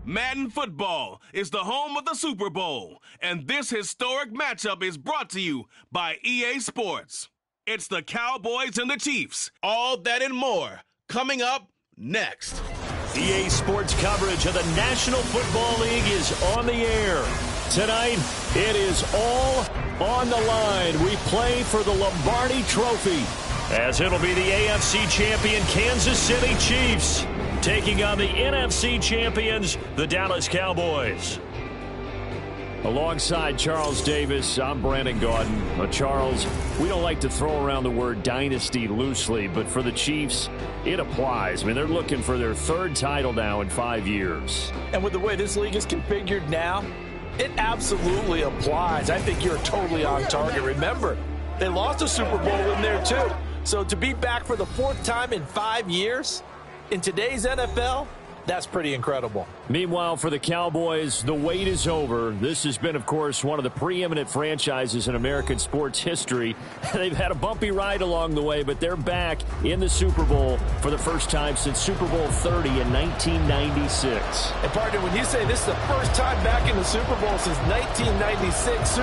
Madden Football is the home of the Super Bowl, and this historic matchup is brought to you by EA Sports. It's the Cowboys and the Chiefs. All that and more coming up next. EA Sports coverage of the National Football League is on the air. Tonight, it is all on the line. We play for the Lombardi Trophy, as it'll be the AFC champion Kansas City Chiefs taking on the NFC champions, the Dallas Cowboys. Alongside Charles Davis, I'm Brandon Gaudin. Charles, we don't like to throw around the word dynasty loosely, but for the Chiefs, it applies. I mean, they're looking for their third title now in 5 years. And with the way this league is configured now, it absolutely applies. I think you're totally on target. Remember, they lost a Super Bowl in there too. So to be back for the fourth time in 5 years in today's NFL, that's pretty incredible. Meanwhile, for the Cowboys, the wait is over. This has been, of course, one of the preeminent franchises in American sports history. They've had a bumpy ride along the way, but they're back in the Super Bowl for the first time since Super Bowl 30 in 1996. And partner, when you say this is the first time back in the Super Bowl since 1996,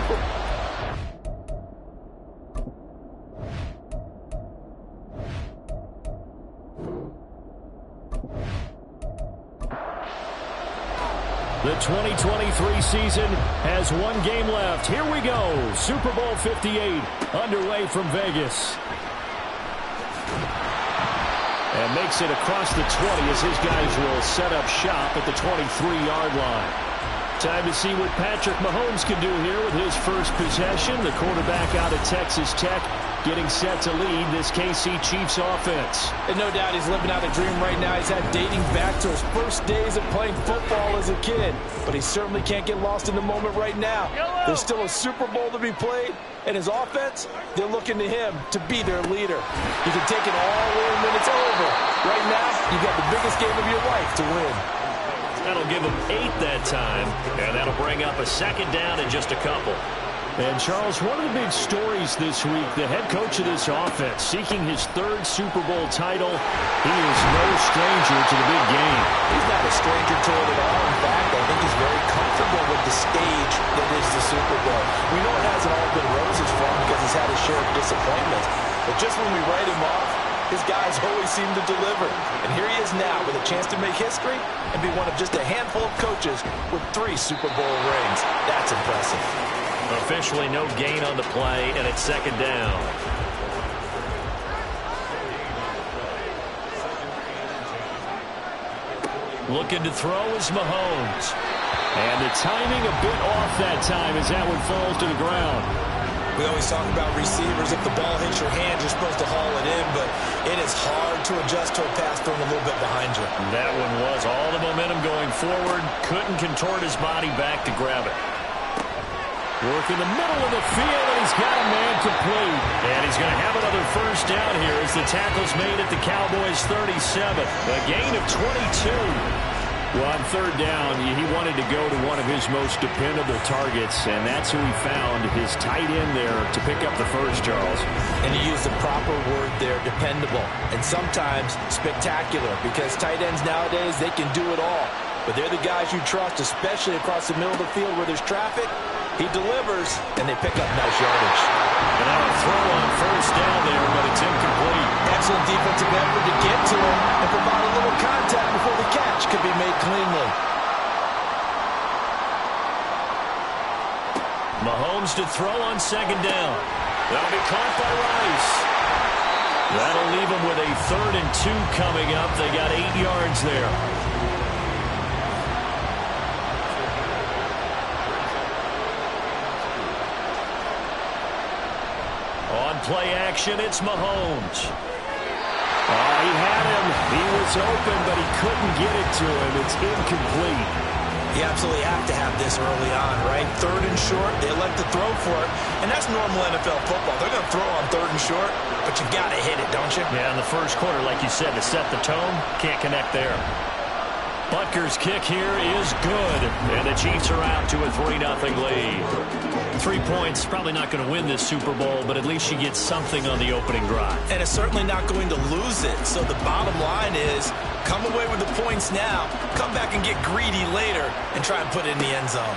The 2023 season has one game left. Here we go. Super Bowl 58 underway from Vegas. And makes it across the 20 as his guys will set up shop at the 23-yard line. Time to see what Patrick Mahomes can do here with his first possession. The quarterback out of Texas Tech getting set to lead this KC Chiefs offense. and no doubt he's living out a dream right now. He's had dating back to his first days of playing football as a kid. But he certainly can't get lost in the moment right now. There's still a Super Bowl to be played. And his offense, they're looking to him to be their leader. He can take it all in when it's over. Right now, you've got the biggest game of your life to win. That'll give him 8 that time, and that'll bring up a second down in just a couple. And, Charles, one of the big stories this week, the head coach of this offense seeking his 3rd Super Bowl title. He is no stranger to the big game. He's not a stranger to it at all. In fact, I think he's very comfortable with the stage that is the Super Bowl. We know it hasn't all been roses for him because he's had his share of disappointments. But just when we write him off, his guys always seem to deliver. And here he is now with a chance to make history and be one of just a handful of coaches with 3 Super Bowl rings. That's impressive. Officially no gain on the play, and it's second down. Looking to throw is Mahomes. And the timing a bit off that time as that one falls to the ground. We always talk about receivers. If the ball hits your hand, you're supposed to haul it in, but it is hard to adjust to a pass thrown a little bit behind you. That one was all the momentum going forward. Couldn't contort his body back to grab it. Work in the middle of the field, and he's got a man complete. And he's going to have another first down here as the tackle's made at the Cowboys' 37. A gain of 22. Well, on 3rd down, he wanted to go to one of his most dependable targets, and that's who he found, his tight end there, to pick up the first, Charles. And you use the proper word there, dependable, and sometimes spectacular, because tight ends nowadays, they can do it all. But they're the guys you trust, especially across the middle of the field where there's traffic. He delivers, and they pick up nice yardage. And now a throw on first down there, but it's incomplete. Excellent defensive effort to get to him and provide a little contact before the catch could be made cleanly. Mahomes to throw on second down. That'll be caught by Rice. That'll leave him with a 3rd and 2 coming up. They got 8 yards there. On play action, it's Mahomes. He had him. He was open, but he couldn't get it to him. It's incomplete. You absolutely have to have this early on, right? 3rd and short, they elect to throw for it. And that's normal NFL football. They're going to throw on 3rd and short, but you got to hit it, don't you? Yeah, in the first quarter, like you said, to set the tone, can't connect there. Butker's kick here is good, and the Chiefs are out to a 3-0 lead. 3 points, probably not going to win this Super Bowl, but at least you get something on the opening drive. And it's certainly not going to lose it. So the bottom line is Come away with the points now, come back and get greedy later, and try and put it in the end zone.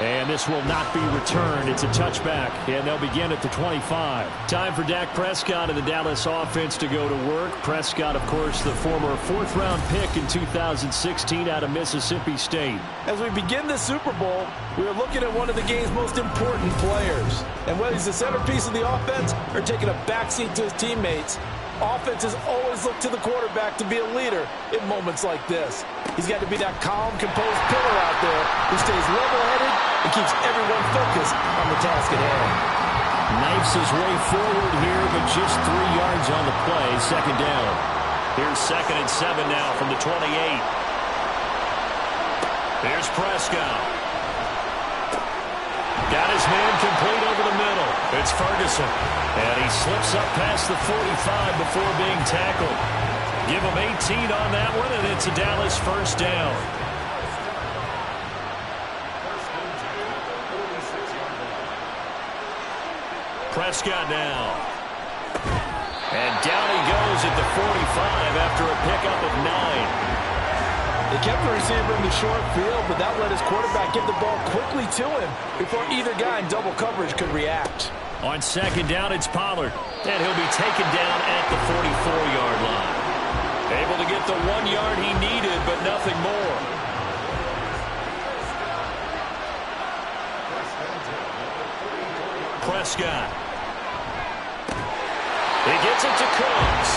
And this will not be returned. It's a touchback, and they'll begin at the 25. Time for Dak Prescott and the Dallas offense to go to work. Prescott, of course, the former fourth-round pick in 2016 out of Mississippi State. As we begin the Super Bowl, we are looking at one of the game's most important players. And whether he's the centerpiece of the offense or taking a backseat to his teammates, offenses always look to the quarterback to be a leader in moments like this. He's got to be that calm, composed pillar out there who stays level-headed and keeps everyone focused on the task at hand. Knifes his way forward here, but just 3 yards on the play. Second down. Here's 2nd and 7 now from the 28. Here's Prescott. Got his man complete over the middle. It's Ferguson. And he slips up past the 45 before being tackled. Give him 18 on that one, and it's a Dallas first down. Prescott now. And down he goes at the 45 after a pickup of 9. They kept the receiver in the short field, but that let his quarterback get the ball quickly to him before either guy in double coverage could react. On second down, it's Pollard, and he'll be taken down at the 44-yard line. Able to get the 1 yard he needed, but nothing more. Prescott. He gets it to Cooks.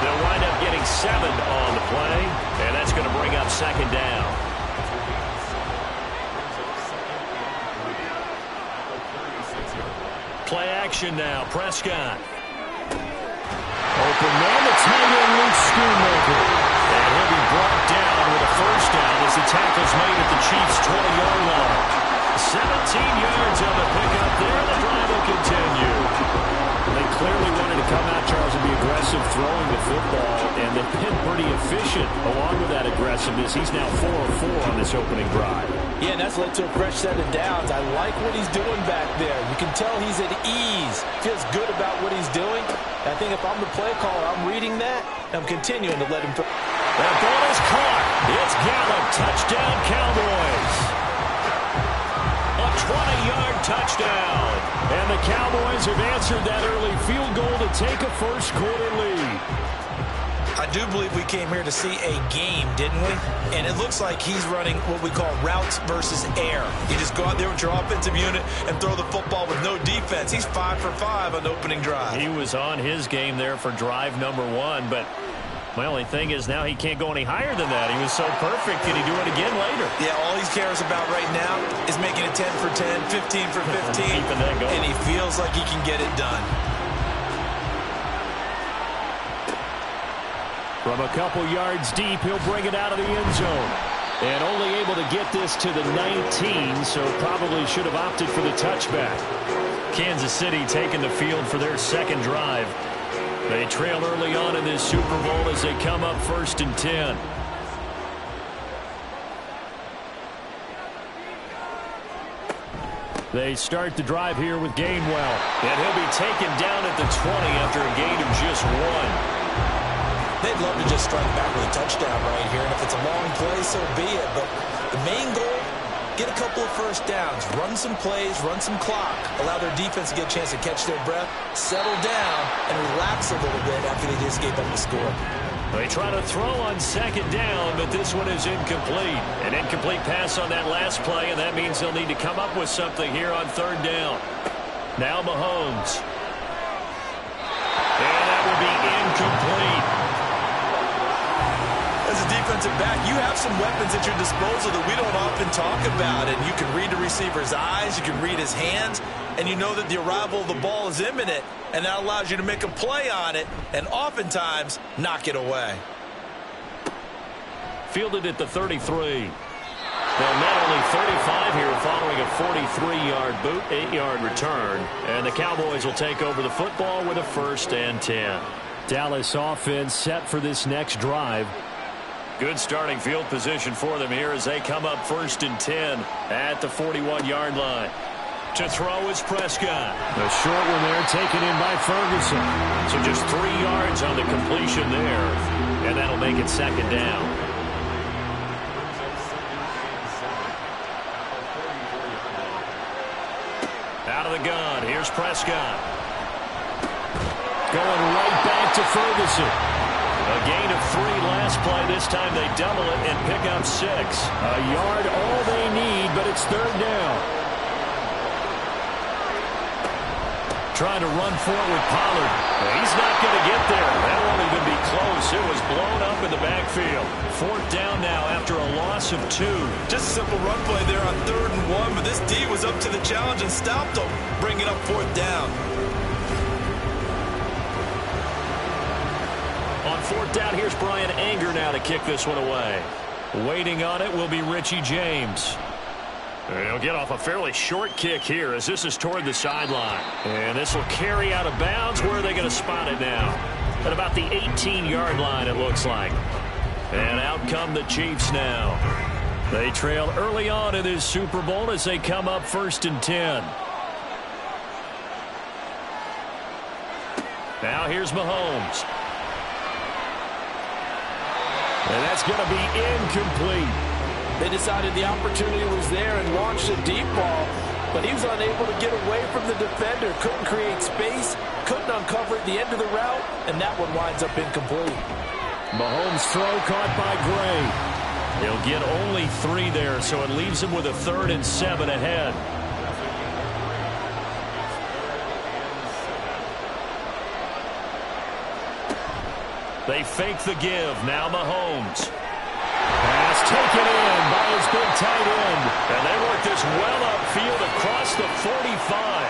They'll wind up getting 7 on the play, and that's going to bring up second down. Play action now. Prescott. Open man, the tight end, Luke Schoonmaker. And he'll be brought down with a first down as the tackle's made at the Chiefs' 20-yard line. 17 yards on the pickup there. The drive will continue. They clearly wanted to come out, Charles, and be aggressive throwing the football, and they've been pretty efficient along with that aggressiveness. He's now 4 of 4 on this opening drive. Yeah, and that's led to a fresh set of downs. I like what he's doing back there. You can tell he's at ease. Feels good about what he's doing. I think if I'm the play caller, I'm reading that, and I'm continuing to let him throw. That ball is caught. It's Gallup. Touchdown, Cowboys. A 20-yard touchdown. And the Cowboys have answered that early field goal to take a first-quarter lead. I do believe we came here to see a game, didn't we? And it looks like he's running what we call routes versus air. You just go out there with your offensive unit and throw the football with no defense. He's 5 for 5 on the opening drive. He was on his game there for drive number 1, but my only thing is now he can't go any higher than that. He was so perfect. Can he do it again later? Yeah, all he cares about right now is making it 10 for 10, 15 for 15. Keeping that going. And he feels like he can get it done. From a couple yards deep, he'll bring it out of the end zone. And only able to get this to the 19, so probably should have opted for the touchback. Kansas City taking the field for their second drive. They trail early on in this Super Bowl as they come up 1st and 10. They start the drive here with Gainwell. And he'll be taken down at the 20 after a gain of just 1. They'd love to just strike back with a touchdown right here, and if it's a long play, so be it. But the main goal, get a couple of first downs, run some plays, run some clock, allow their defense to get a chance to catch their breath, settle down, and relax a little bit after they just gave up the score. They try to throw on second down, but this one is incomplete. An incomplete pass on that last play, and that means they'll need to come up with something here on third down. Now Mahomes. And that will be incomplete. As a defensive back, you have some weapons at your disposal that we don't often talk about. And you can read the receiver's eyes, you can read his hands, and you know that the arrival of the ball is imminent. And that allows you to make a play on it and oftentimes knock it away. Fielded at the 33. Well, not only 35 here following a 43-yard boot, 8-yard return. And the Cowboys will take over the football with a 1st and 10. Dallas offense set for this next drive. Good starting field position for them here as they come up 1st and 10 at the 41-yard line. To throw is Prescott. A short one there taken in by Ferguson. So just 3 yards on the completion there. And that'll make it second down. Out of the gun. Here's Prescott. Going right back to Ferguson. A gain of 3 last play. This time they double it and pick up 6. A yard all they need, but it's third down. Trying to run for it with Pollard. He's not going to get there. That won't even be close. It was blown up in the backfield. Fourth down now after a loss of 2. Just a simple run play there on 3rd and 1, but this D was up to the challenge and stopped him, bringing up 4th down. On 4th down, here's Brian Anger now to kick this one away. Waiting on it will be Richie James. He'll get off a fairly short kick here as this is toward the sideline. And this will carry out of bounds. Where are they going to spot it now? At about the 18-yard line, it looks like. And out come the Chiefs now. They trail early on in this Super Bowl as they come up 1st and 10. Now here's Mahomes. And that's going to be incomplete. They decided the opportunity was there and launched a deep ball, but he was unable to get away from the defender, couldn't create space, couldn't uncover at the end of the route, and that one winds up incomplete. Mahomes' throw caught by Gray. He'll get only 3 there, so it leaves him with a 3rd and 7 ahead. They fake the give. Now Mahomes. Pass taken in by his big tight end. And they work this well upfield across the 45.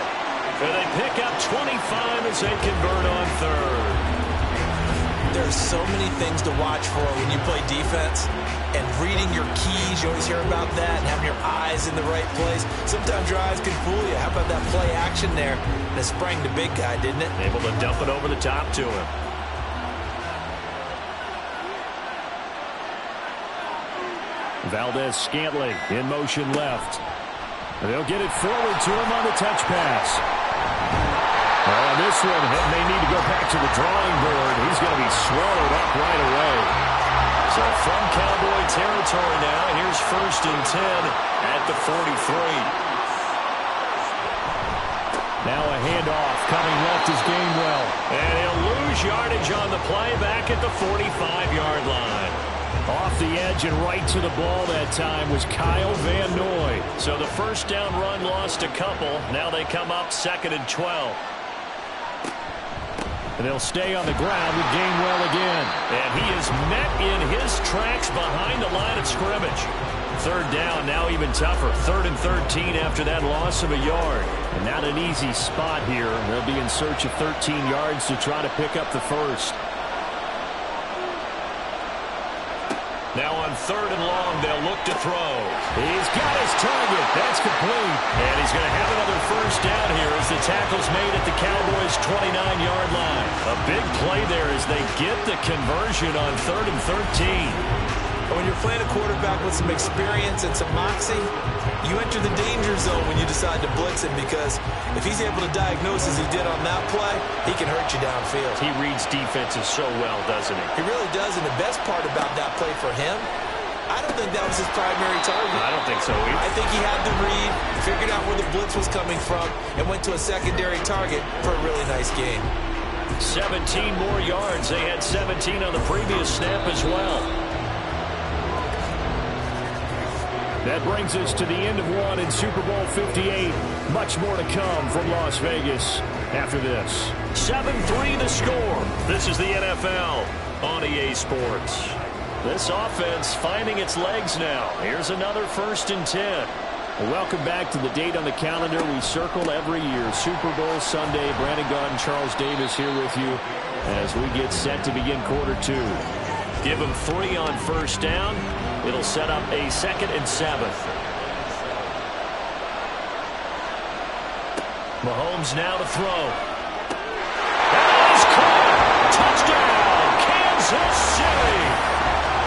And they pick up 25 as they convert on 3rd. There's so many things to watch for when you play defense. And reading your keys, you always hear about that, and having your eyes in the right place. Sometimes your eyes can fool you. How about that play action there? And it sprang the big guy, didn't it? Able to dump it over the top to him. Valdez-Scantling in motion left. They'll get it forward to him on the touch pass. On this one, he may need to go back to the drawing board. He's going to be swallowed up right away. So from Cowboy territory now, here's 1st and 10 at the 43. Now a handoff coming left is Gainwell. And he'll lose yardage on the play back at the 45-yard line. Off the edge and right to the ball that time was Kyle Van Noy. So the first down run lost a couple. Now they come up 2nd and 12. And they'll stay on the ground with Gainwell again. And he is met in his tracks behind the line of scrimmage. 3rd down, now even tougher. 3rd and 13 after that loss of a yard. And not an easy spot here. They'll be in search of 13 yards to try to pick up the first. Now on 3rd and long, they'll look to throw. He's got his target. That's complete. And he's going to have another first down here as the tackle's made at the Cowboys' 29-yard line. A big play there as they get the conversion on 3rd and 13. When you're playing a quarterback with some experience and some moxie, you enter the danger zone when you decide to blitz him, because if he's able to diagnose as he did on that play, he can hurt you downfield. He reads defenses so well, doesn't he? He really does, and the best part about that play for him, I don't think that was his primary target. I don't think so either. I think he had the read, figured out where the blitz was coming from, and went to a secondary target for a really nice gain. 17 more yards. They had 17 on the previous snap as well. That brings us to the end of one in Super Bowl 58. Much more to come from Las Vegas after this. 7-3 the score. This is the NFL on EA Sports. This offense finding its legs now. Here's another 1st and 10. Welcome back to the date on the calendar we circle every year. Super Bowl Sunday. Brandon Gaudin, Charles Davis here with you as we get set to begin quarter 2. Give them 3 on first down. It'll set up a 2nd and 7. Mahomes now to throw. That is caught. Touchdown, Kansas City.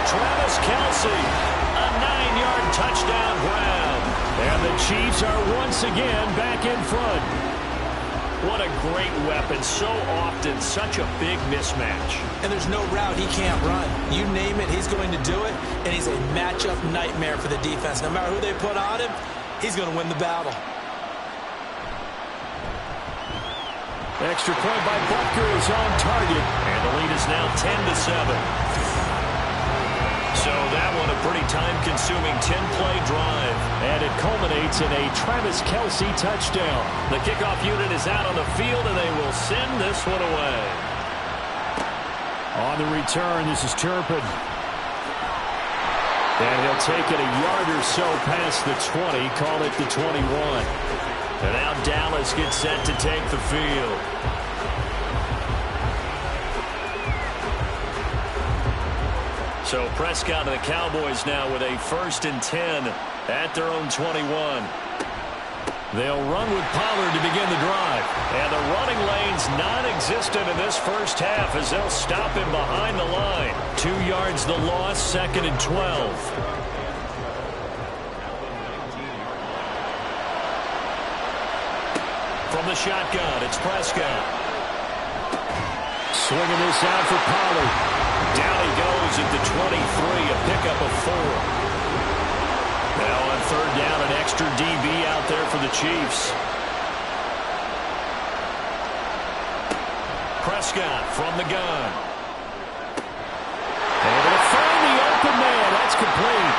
Travis Kelce, a 9-yard touchdown grab. And the Chiefs are once again back in front. What a great weapon. So often, such a big mismatch. And there's no route he can't run. You name it, he's going to do it. And he's a matchup nightmare for the defense. No matter who they put on him, he's going to win the battle. Extra point by Butker is on target. And the lead is now 10-7. So that one a pretty time-consuming 10-play drive. And it culminates in a Travis Kelce touchdown. The kickoff unit is out on the field, and they will send this one away. On the return, this is Turpin. And he'll take it a yard or so past the 20, call it the 21. And now Dallas gets set to take the field. So Prescott and the Cowboys now with a 1st and 10 at their own 21. They'll run with Pollard to begin the drive. And the running lane's non-existent in this first half as they'll stop him behind the line. 2 yards the loss, 2nd and 12. From the shotgun, it's Prescott. Swinging this out for Pollard. Down he goes at the 23, a pickup of 4. Now on 3rd down, an extra DB out there for the Chiefs. Prescott from the gun. Able to find the open man. That's complete.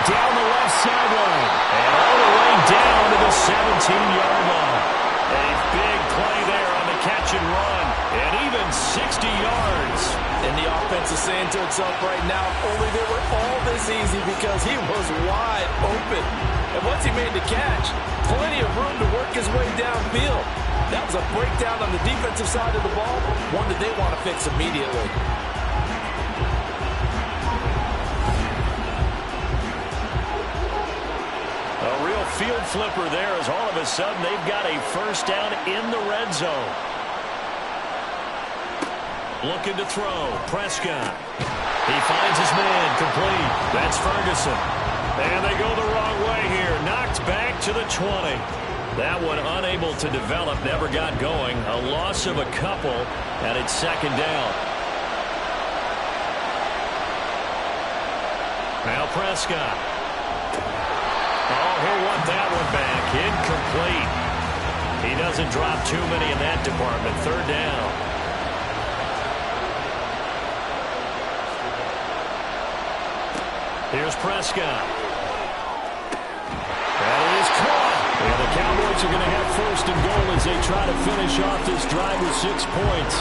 Down the left sideline. And all the way down to the 17-yard line. A big play there on the catch and run. And even 60 yards. And the offense is saying to itself right now, only they were all this easy because he was wide open. And once he made the catch, plenty of room to work his way downfield. That was a breakdown on the defensive side of the ball, one that they want to fix immediately. A real field flipper there as all of a sudden they've got a 1st down in the red zone. Looking to throw. Prescott. He finds his man. Complete. That's Ferguson. And they go the wrong way here. Knocked back to the 20. That one unable to develop. Never got going. A loss of a couple. And it's 2nd down. Now Prescott. Oh, he'll want that one back. Incomplete. He doesn't drop too many in that department. 3rd down. Here's Prescott. That is caught. And the Cowboys are going to have 1st and goal as they try to finish off this drive with 6 points.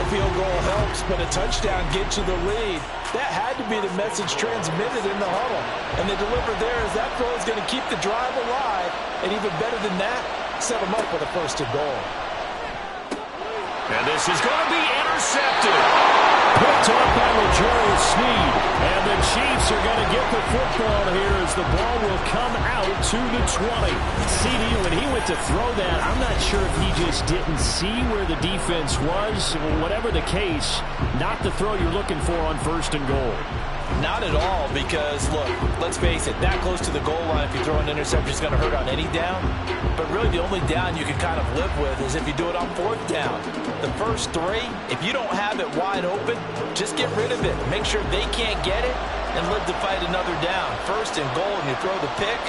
A field goal helps, but a touchdown gets you the lead. That had to be the message transmitted in the huddle. And they delivered there as that throw is going to keep the drive alive. And even better than that, set them up with a 1st and goal. And this is going to be intercepted. Picked up by L'Jarius Sneed. And the Chiefs are going to get the football here as the ball will come out to the 20. CD, when he went to throw that, I'm not sure if he just didn't see where the defense was. Whatever the case, not the throw you're looking for on 1st and goal. Not at all, because, look, let's face it, that close to the goal line, if you throw an interception, it's going to hurt on any down. But really, the only down you can kind of live with is if you do it on 4th down. The first 3, if you don't have it wide open, just get rid of it. Make sure they can't get it and live to fight another down. 1st and goal, and you throw the pick,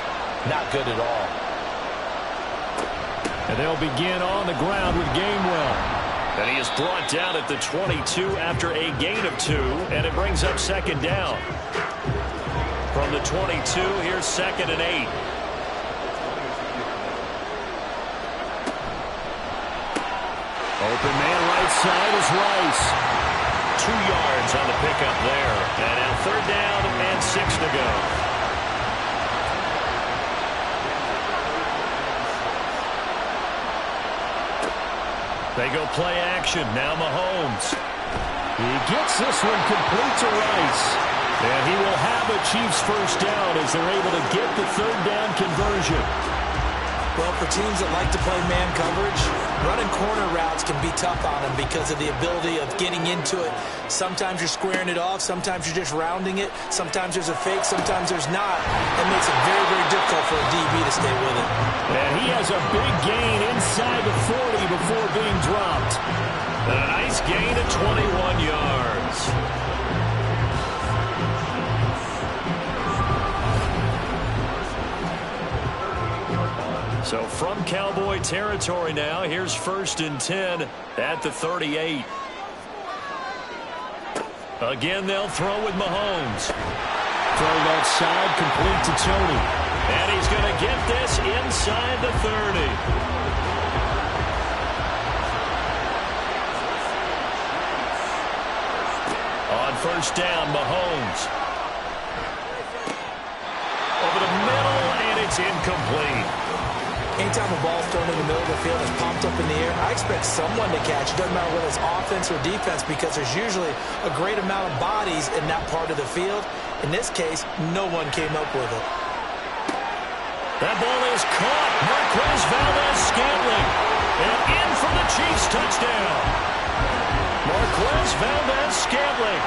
not good at all. And they'll begin on the ground with Gainwell. And he is brought down at the 22 after a gain of 2, and it brings up 2nd down. From the 22, here's 2nd and 8. Open man right side is Rice. 2 yards on the pickup there. And now 3rd down and 6 to go. They go play action. Now Mahomes. He gets this one complete to Rice. And he will have a Chiefs 1st down as they're able to get the 3rd down conversion. Well, for teams that like to play man coverage, running corner routes can be tough on them because of the ability of getting into it. Sometimes you're squaring it off. Sometimes you're just rounding it. Sometimes there's a fake. Sometimes there's not. That makes it very, very difficult for a DB to stay with it. And he has a big gain inside the 40 before being dropped. And a nice gain of 21 yards. So from Cowboy territory now, here's 1st and 10 at the 38. Again, they'll throw with Mahomes. Throwing outside, complete to Tony. And he's going to get this inside the 30. On 1st down, Mahomes. Over the middle, and it's incomplete. Anytime a ball's thrown in the middle of the field, it's pumped up in the air, I expect someone to catch it. Doesn't matter whether it's offense or defense, because there's usually a great amount of bodies in that part of the field. In this case, no one came up with it. That ball is caught. Marquez Valdez-Scantling. And in for the Chiefs touchdown. Marquez Valdez-Scantling,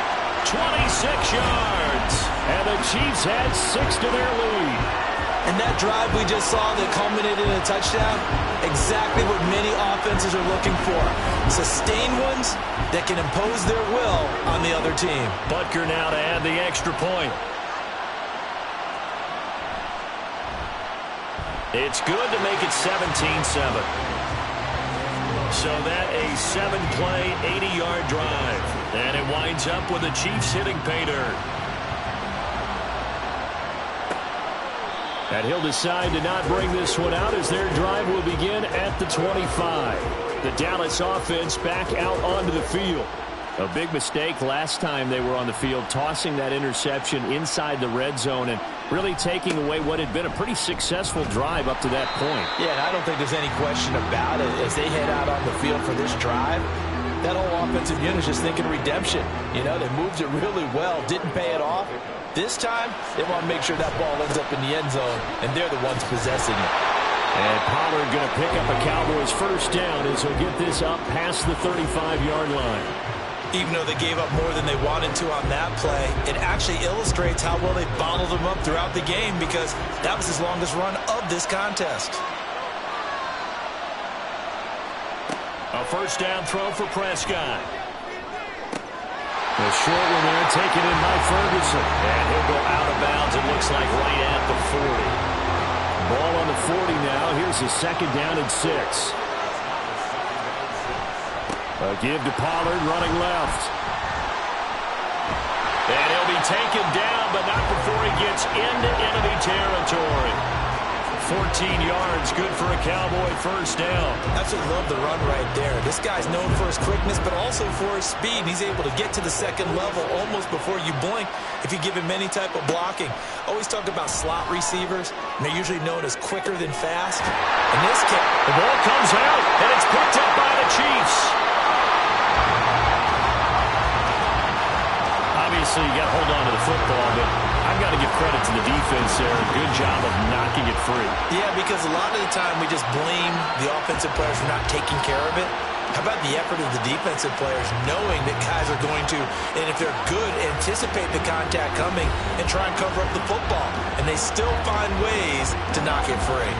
26 yards. And the Chiefs add 6 to their lead. And that drive we just saw that culminated in a touchdown, exactly what many offenses are looking for. Sustained ones that can impose their will on the other team. Butker now to add the extra point. It's good to make it 17-7. So that a 7-play, 80-yard drive. And it winds up with the Chiefs hitting pay dirt. And he'll decide to not bring this one out as their drive will begin at the 25. The Dallas offense back out onto the field. A big mistake last time they were on the field, tossing that interception inside the red zone and really taking away what had been a pretty successful drive up to that point. Yeah, and I don't think there's any question about it. As they head out on the field for this drive, that whole offensive unit is just thinking redemption. You know, they moved it really well, didn't pay it off. This time, they want to make sure that ball ends up in the end zone, and they're the ones possessing it. And Pollard going to pick up a Cowboys 1st down as he'll get this up past the 35-yard line. Even though they gave up more than they wanted to on that play, it actually illustrates how well they bottled them up throughout the game, because that was his longest run of this contest. A 1st down throw for Prescott. The short one there, taken in by Ferguson. And he'll go out of bounds, it looks like, right at the 40. Ball on the 40 now. Here's a 2nd down and 6. A give to Pollard, running left. And he'll be taken down, but not before he gets into enemy territory. 14 yards, good for a Cowboy 1st down. Absolutely love the run right there. This guy's known for his quickness, but also for his speed. He's able to get to the 2nd level almost before you blink if you give him any type of blocking. Always talk about slot receivers, and they're usually known as quicker than fast. In this case, the ball comes out, and it's picked up by the Chiefs. Obviously, you got to hold on to the football, but I've got to give credit to the defense there. Good job of knocking it free. Yeah, because a lot of the time we just blame the offensive players for not taking care of it. How about the effort of the defensive players knowing that guys are going to, and if they're good, anticipate the contact coming and try and cover up the football. And they still find ways to knock it free.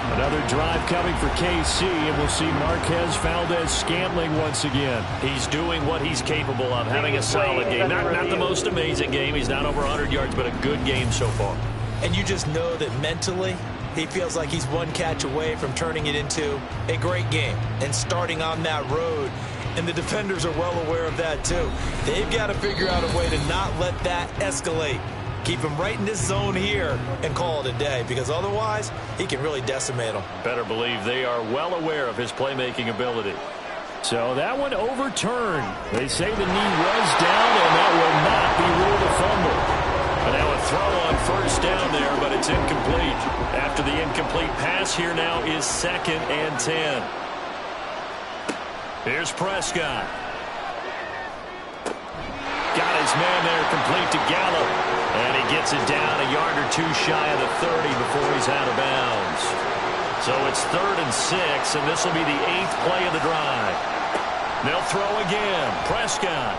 Another drive coming for KC, and we'll see Marquez Valdez-Scantling once again. He's doing what he's capable of, having a solid game. Not the most amazing game. He's not over 100 yards, but a good game so far. And you just know that mentally, he feels like he's one catch away from turning it into a great game and starting on that road. And the defenders are well aware of that, too. They've got to figure out a way to not let that escalate. Keep him right in this zone here and call it a day, because otherwise he can really decimate them. Better believe they are well aware of his playmaking ability. So that one overturned. They say the knee was down, and that will not be ruled a fumble. But now a throw on 1st down there, but it's incomplete. After the incomplete pass, here now is 2nd and 10. Here's Prescott. Got his man there, complete to Gallup. And he gets it down a yard or two shy of the 30 before he's out of bounds. So it's 3rd and 6, and this will be the 8th play of the drive. They'll throw again. Prescott.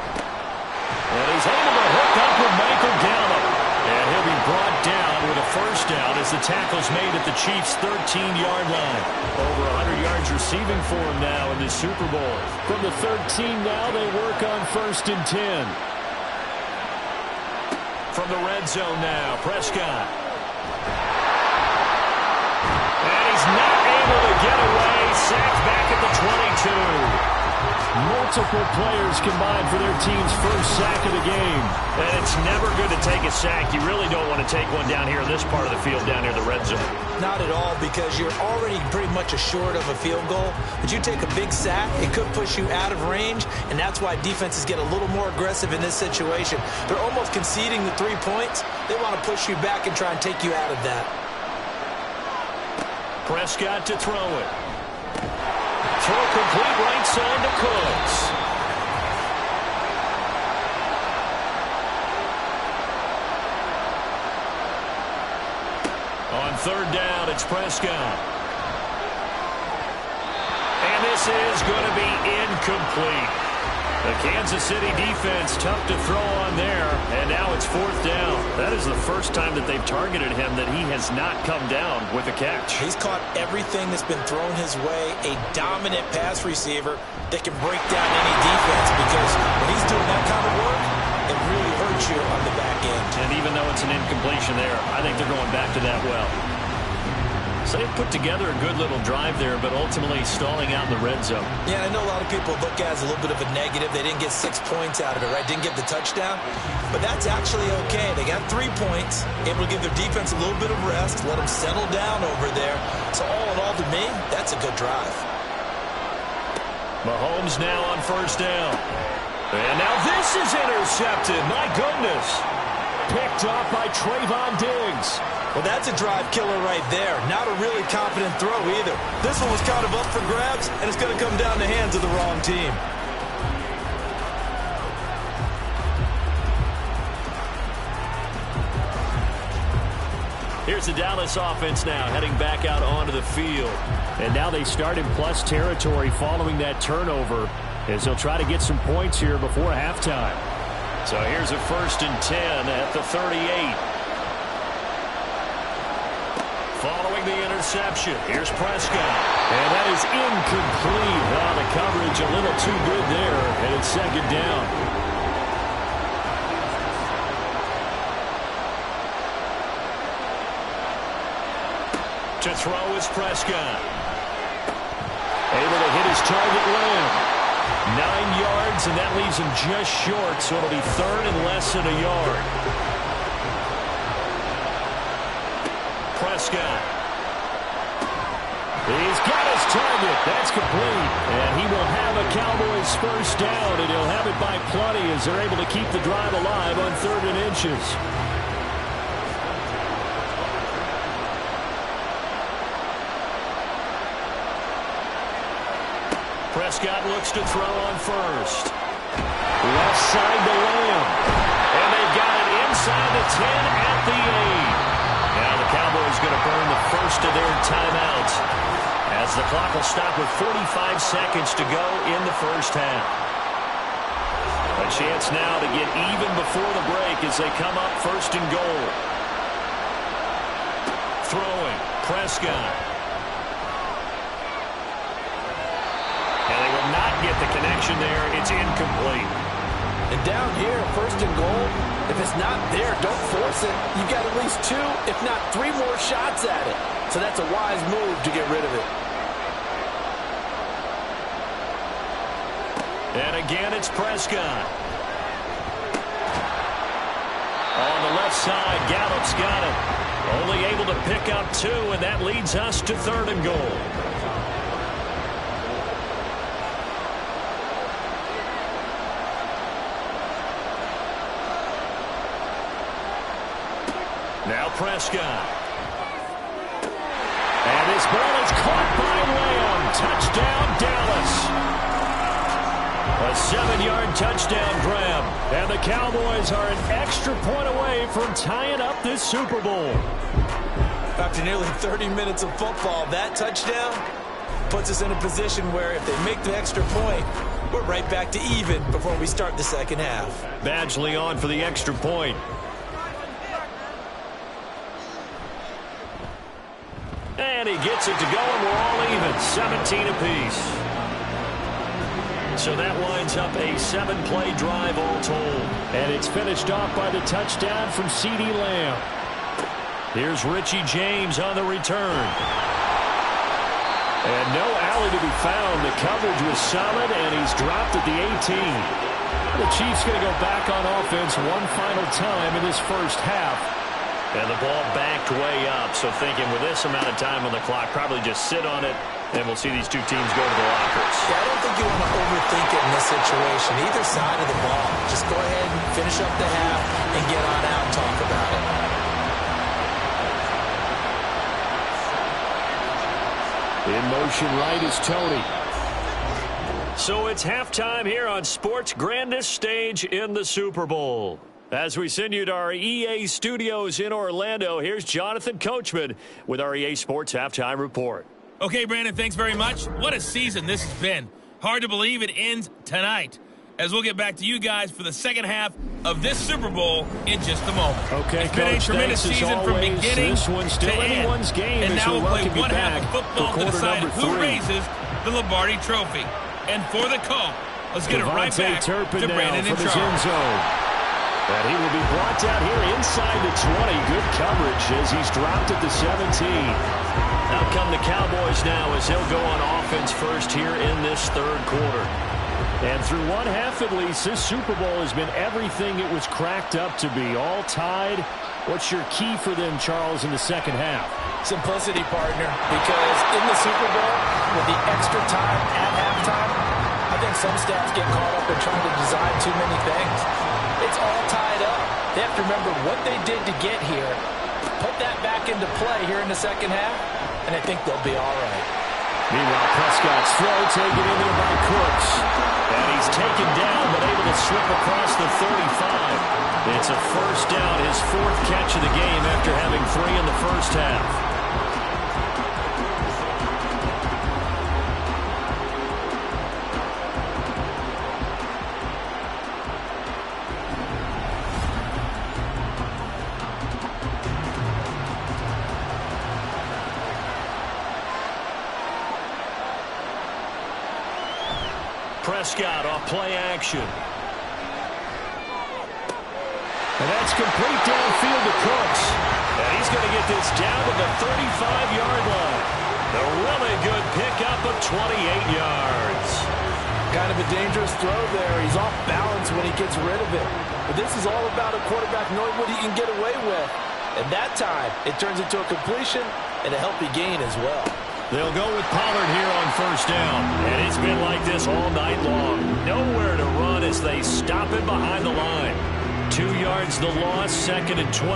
And he's able to hook up with Michael Gallup. And he'll be brought down with a first down as the tackle's made at the Chiefs' 13-yard line. Over 100 yards receiving for him now in this Super Bowl. From the 13 now, they work on 1st and 10. From the red zone now, Prescott. And he's not able to get away. Sacked back at the 22. Multiple players combined for their team's first sack of the game. And it's never good to take a sack. You really don't want to take one down here in this part of the field, down near the red zone. Not at all, because you're already pretty much assured of a field goal. But you take a big sack, it could push you out of range, and that's why defenses get a little more aggressive in this situation. They're almost conceding the 3 points. They want to push you back and try and take you out of that. Prescott to throw it. Throw complete right side to Cooks. On 3rd down, it's Prescott. And this is going to be incomplete. The Kansas City defense tough to throw on there, and now it's 4th down. That is the first time that they've targeted him that he has not come down with a catch. He's caught everything that's been thrown his way, a dominant pass receiver that can break down any defense, because when he's doing that kind of work, it really hurts you on the back end. And even though it's an incompletion there, I think they're going back to that well. So they've put together a good little drive there, but ultimately stalling out in the red zone. Yeah, I know a lot of people look at it as a little bit of a negative. They didn't get 6 points out of it, right? Didn't get the touchdown. But that's actually okay. They got 3 points, able to give their defense a little bit of rest, let them settle down over there. So all in all, to me, that's a good drive. Mahomes now on 1st down. And now this is intercepted. My goodness. Picked off by Trayvon Diggs. Well, that's a drive killer right there. Not a really confident throw either. This one was kind of up for grabs, and it's going to come down the hands of the wrong team. Here's the Dallas offense now heading back out onto the field. And now they start in plus territory following that turnover, as they'll try to get some points here before halftime. So here's a 1st and 10 at the 38. Following the interception, here's Prescott. And that is incomplete. The coverage a little too good there, and it's 2nd down. To throw is Prescott. Able to hit his target Lamb. 9 yards, and that leaves him just short, so it'll be 3rd and less than a yard. Prescott. He's got his target. That's complete. And he will have a Cowboys first down, and he'll have it by plenty as they're able to keep the drive alive on 3rd and inches. Prescott looks to throw on 1st. Left side to Lamb. And they've got it inside the 10 at the 8. Now the Cowboys going to burn the first of their timeouts, as the clock will stop with 45 seconds to go in the first half. A chance now to get even before the break as they come up 1st and goal. Throwing, Prescott. And they will not get the connection there. It's incomplete. And down here, 1st and goal, if it's not there, don't force it. You've got at least 2, if not 3 more shots at it. So that's a wise move to get rid of it. And again, it's Prescott. On the left side, Gallup's got it. Only able to pick up 2, and that leads us to 3rd and goal. Now Prescott. And this ball is caught by Lamb. Touchdown, Dallas. A 7-yard touchdown grab. And the Cowboys are an extra point away from tying up this Super Bowl. After nearly 30 minutes of football, that touchdown puts us in a position where if they make the extra point, we're right back to even before we start the second half. Badgley on for the extra point. And he gets it to go, and we're all even, 17 apiece. So that winds up a 7-play drive all told. And it's finished off by the touchdown from CeeDee Lamb. Here's Richie James on the return. And no alley to be found. The coverage was solid, and he's dropped at the 18. The Chiefs going to go back on offense one final time in this first half. And the ball backed way up, so thinking with this amount of time on the clock, probably just sit on it, and we'll see these two teams go to the lockers. Yeah, I don't think you want to overthink it in this situation. Either side of the ball. Just go ahead and finish up the half and get on out and talk about it. In motion right is Tony. So it's halftime here on sports' grandest stage in the Super Bowl. As we send you to our EA studios in Orlando, here's Jonathan Coachman with our EA Sports Halftime Report. Okay, Brandon, thanks very much. What a season this has been. Hard to believe it ends tonight. As we'll get back to you guys for the second half of this Super Bowl in just a moment. Okay, it's been a tremendous season from beginning this one's still to anyone's end. game. And now we'll play one half of football to decide who 3. raises the Lombardi Trophy. And for the call, let's get it right back Turpin to Brandon in from his charge. end zone. And he will be brought down here inside the 20. Good coverage as he's dropped at the 17. Out come the Cowboys now as he'll go on offense first here in this third quarter. And through one half at least, this Super Bowl has been everything it was cracked up to be. All tied. What's your key for them, Charles, in the second half? Simplicity, partner, because in the Super Bowl, with the extra time at halftime, I think some staffs get caught up in trying to design too many things. It's all tied up. They have to remember what they did to get here, put that back into play here in the second half, and I think they'll be all right. Meanwhile, Prescott's throw taken in there by Cooks. And he's taken down, but able to slip across the 35. It's a first down, his fourth catch of the game after having 3 in the first half. Prescott off play action. And that's complete downfield to Cooks. And he's going to get this down to the 35-yard line. A really good pickup of 28 yards. Kind of a dangerous throw there. He's off balance when he gets rid of it. But this is all about a quarterback knowing what he can get away with. And that time, it turns into a completion and a healthy gain as well. They'll go with Pollard here on first down. And it's been like this all night long. Nowhere to run as they stop him behind the line. 2 yards the loss, 2nd and 12.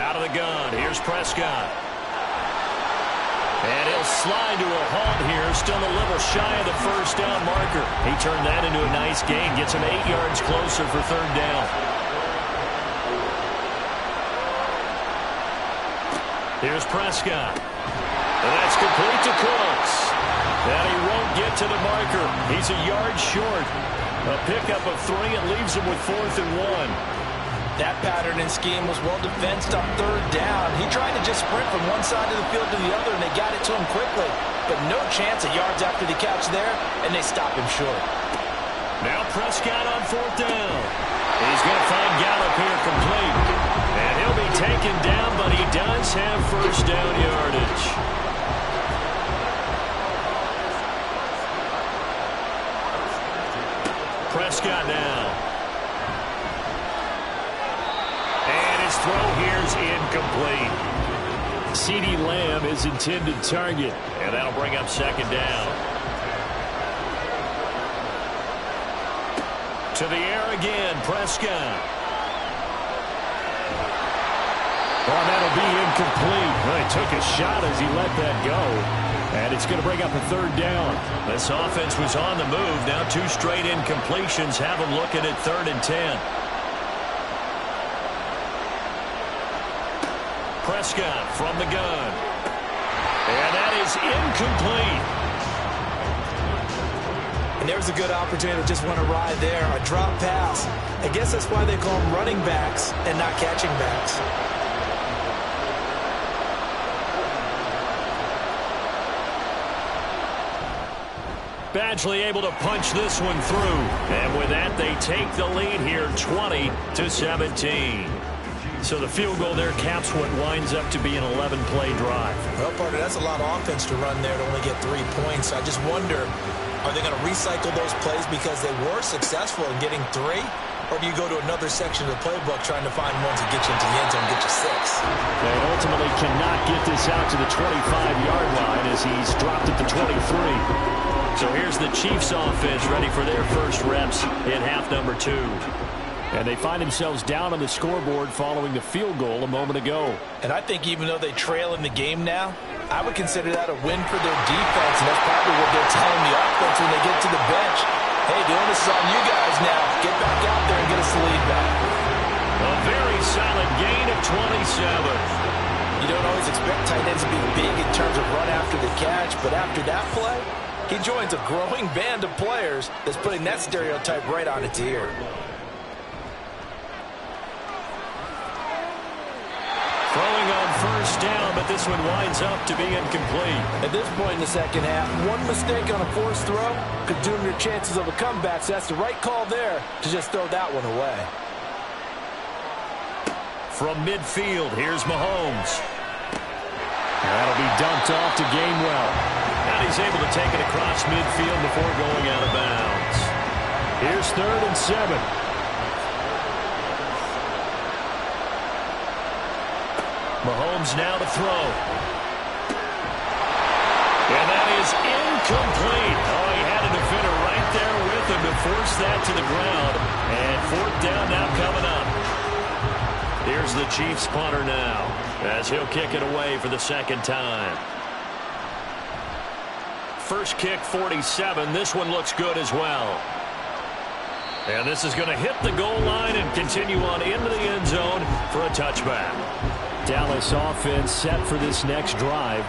Out of the gun, here's Prescott. And he'll slide to a halt here, still a little shy of the first down marker. He turned that into a nice gain, gets him 8 yards closer for third down. Here's Prescott. And that's complete to Cooks. And he won't get to the marker. He's a yard short. A pickup of 3. It leaves him with 4th and 1. That pattern and scheme was well defensed on third down. He tried to just sprint from one side of the field to the other, and they got it to him quickly. But no chance of yards after the catch there, and they stop him short. Now Prescott on 4th down. He's going to find Gallup here complete. And he'll be taken down, but he does have first down yardage. Prescott now. And his throw here's incomplete. CeeDee Lamb is intended target. And that'll bring up 2nd down. To the air again, Prescott. Oh, that'll be incomplete. Well, he took a shot as he let that go. And it's going to bring up a third down. This offense was on the move. Now 2 straight incompletions have them looking at 3rd and 10. Prescott from the gun. And that is incomplete. And there's a good opportunity to just want to ride there. A drop pass. I guess that's why they call them running backs and not catching backs. Badgley able to punch this one through. And with that, they take the lead here 20-17. So the field goal there caps what winds up to be an 11-play drive. Well, partner, that's a lot of offense to run there to only get 3 points. I just wonder, are they going to recycle those plays because they were successful in getting 3? Or do you go to another section of the playbook trying to find ones that get you into the end zone and get you 6? They ultimately cannot get this out to the 25-yard line as he's dropped at the 23. So here's the Chiefs offense ready for their first reps in half number 2. And they find themselves down on the scoreboard following the field goal a moment ago. And I think even though they trail in the game now, I would consider that a win for their defense, and that's probably what they're telling the offense when they get to the bench. Hey, the onus is on you guys now. Get back out there and get us the lead back. A very solid gain of 27. You don't always expect tight ends to be big in terms of run after the catch, but after that play, he joins a growing band of players that's putting that stereotype right on its ear. Throwing on first down, but this one winds up to be incomplete. At this point in the second half, one mistake on a forced throw could doom your chances of a comeback, so that's the right call there to just throw that one away. From midfield, here's Mahomes. That'll be dumped off to Gainwell. And he's able to take it across midfield before going out of bounds. Here's 3rd and 7. Mahomes now to throw. And that is incomplete. Oh, he had a defender right there with him to force that to the ground. And 4th down now coming up. Here's the Chiefs punter now as he'll kick it away for the 2nd time. First kick, 47. This one looks good as well. And this is going to hit the goal line and continue on into the end zone for a touchback. Dallas offense set for this next drive.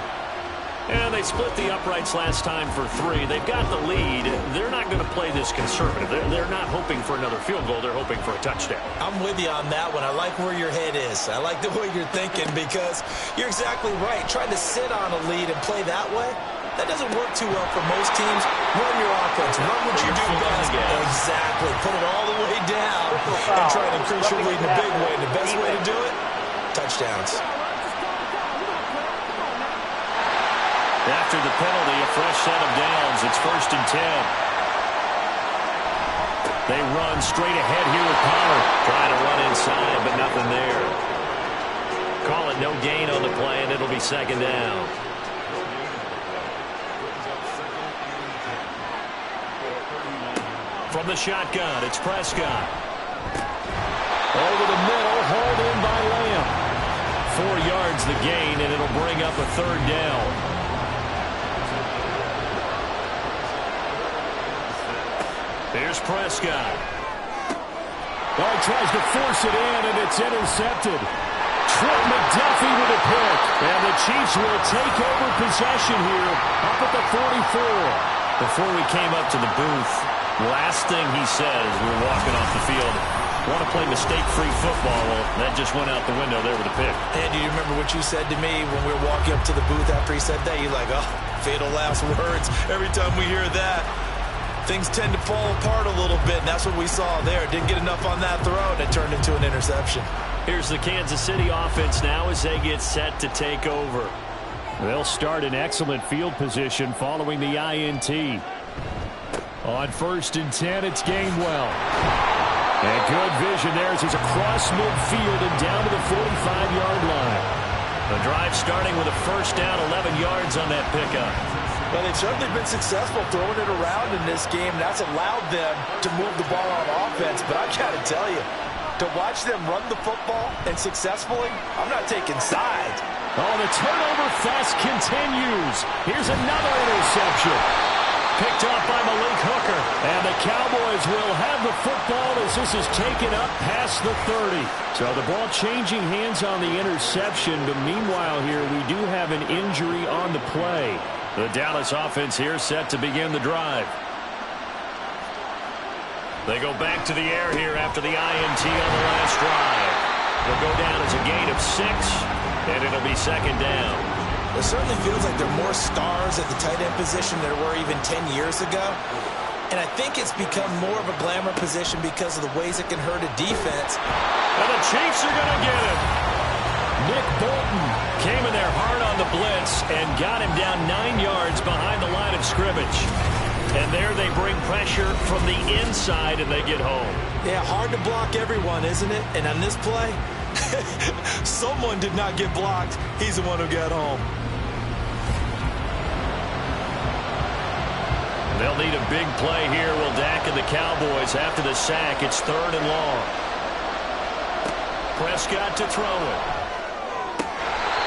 And they split the uprights last time for 3. They've got the lead. They're not going to play this conservative. They're not hoping for another field goal. They're hoping for a touchdown. I'm with you on that one. I like where your head is. I like the way you're thinking because you're exactly right. Trying to sit on a lead and play that way, that doesn't work too well for most teams. Run your offense. Run what you do best. Exactly. Put it all the way down and try to increase your lead in a big way. And the best way to do it, touchdowns. After the penalty, a fresh set of downs. It's 1st and 10. They run straight ahead here with Pollard. Trying to run inside, but nothing there. Call it no gain on the play, and it'll be 2nd down. From the shotgun, it's Prescott. Over the middle, hauled in by Lamb. 4 yards the gain, and it'll bring up a 3rd down. Here's Prescott. Oh, he tries to force it in, and it's intercepted. Trent McDuffie with a pick. And the Chiefs will take over possession here up at the 44. Before we came up to the booth, last thing he says, we were walking off the field, want to play mistake-free football. Well, that just went out the window there with a pick. And do you remember what you said to me when we were walking up to the booth after he said that? You're like, oh, fatal last words. Every time we hear that, things tend to fall apart a little bit, and that's what we saw there. Didn't get enough on that throw, and it turned into an interception. Here's the Kansas City offense now as they get set to take over. They'll start in excellent field position following the INT. On 1st and 10, it's Gainwell. And good vision there as he's across midfield and down to the 45-yard line. The drive starting with a first down, 11 yards on that pickup. Well, they've certainly been successful throwing it around in this game. That's allowed them to move the ball on offense. But I got to tell you, To watch them run the football and successfully, I'm not taking sides. Oh, the turnover fest continues. Here's another interception. Picked off by Malik Hooker. And the Cowboys will have the football as this is taken up past the 30. So the ball changing hands on the interception. But meanwhile here, we do have an injury on the play. The Dallas offense here set to begin the drive. They go back to the air here after the INT on the last drive. They'll go down as a gain of 6, and it'll be second down. It certainly feels like there are more stars at the tight end position than there were even 10 years ago. And I think it's become more of a glamour position because of the ways it can hurt a defense. And the Chiefs are going to get him. Nick Bolton came in there hard on the blitz and got him down 9 yards behind the line of scrimmage. And there they bring pressure from the inside, and they get home. Yeah, hard to block everyone, isn't it? And on this play, someone did not get blocked. He's the one who got home. They'll need a big play here. Will Dak and the Cowboys after the sack. It's 3rd and long. Prescott to throw it.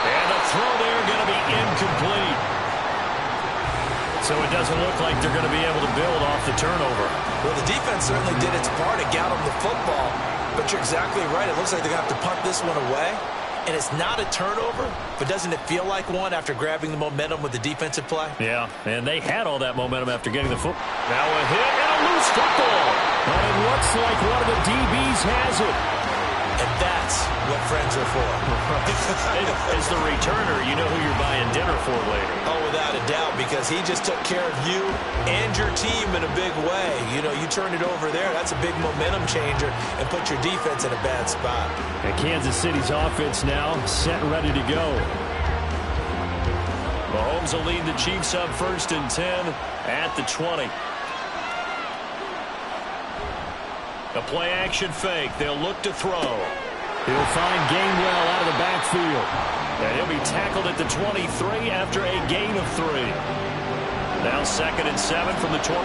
And the throw there going to be incomplete. So it doesn't look like they're going to be able to build off the turnover. Well, the defense certainly did its part. It got them the football. But you're exactly right. It looks like they're going to have to punt this one away. And it's not a turnover, but doesn't it feel like one after grabbing the momentum with the defensive play? Yeah, and they had all that momentum after getting the football. Now a hit and a loose football. And it looks like one of the DBs has it. And that's what friends are for. As the returner, you know who you're buying dinner for later. Oh, without a doubt, because he just took care of you and your team in a big way. You know, you turn it over there, that's a big momentum changer and put your defense in a bad spot. And Kansas City's offense now set and ready to go. Mahomes will lead the Chiefs up 1st and 10 at the 20. A play-action fake. They'll look to throw. He'll find Gainwell out of the backfield. And he'll be tackled at the 23 after a gain of 3. Now 2nd and 7 from the 23.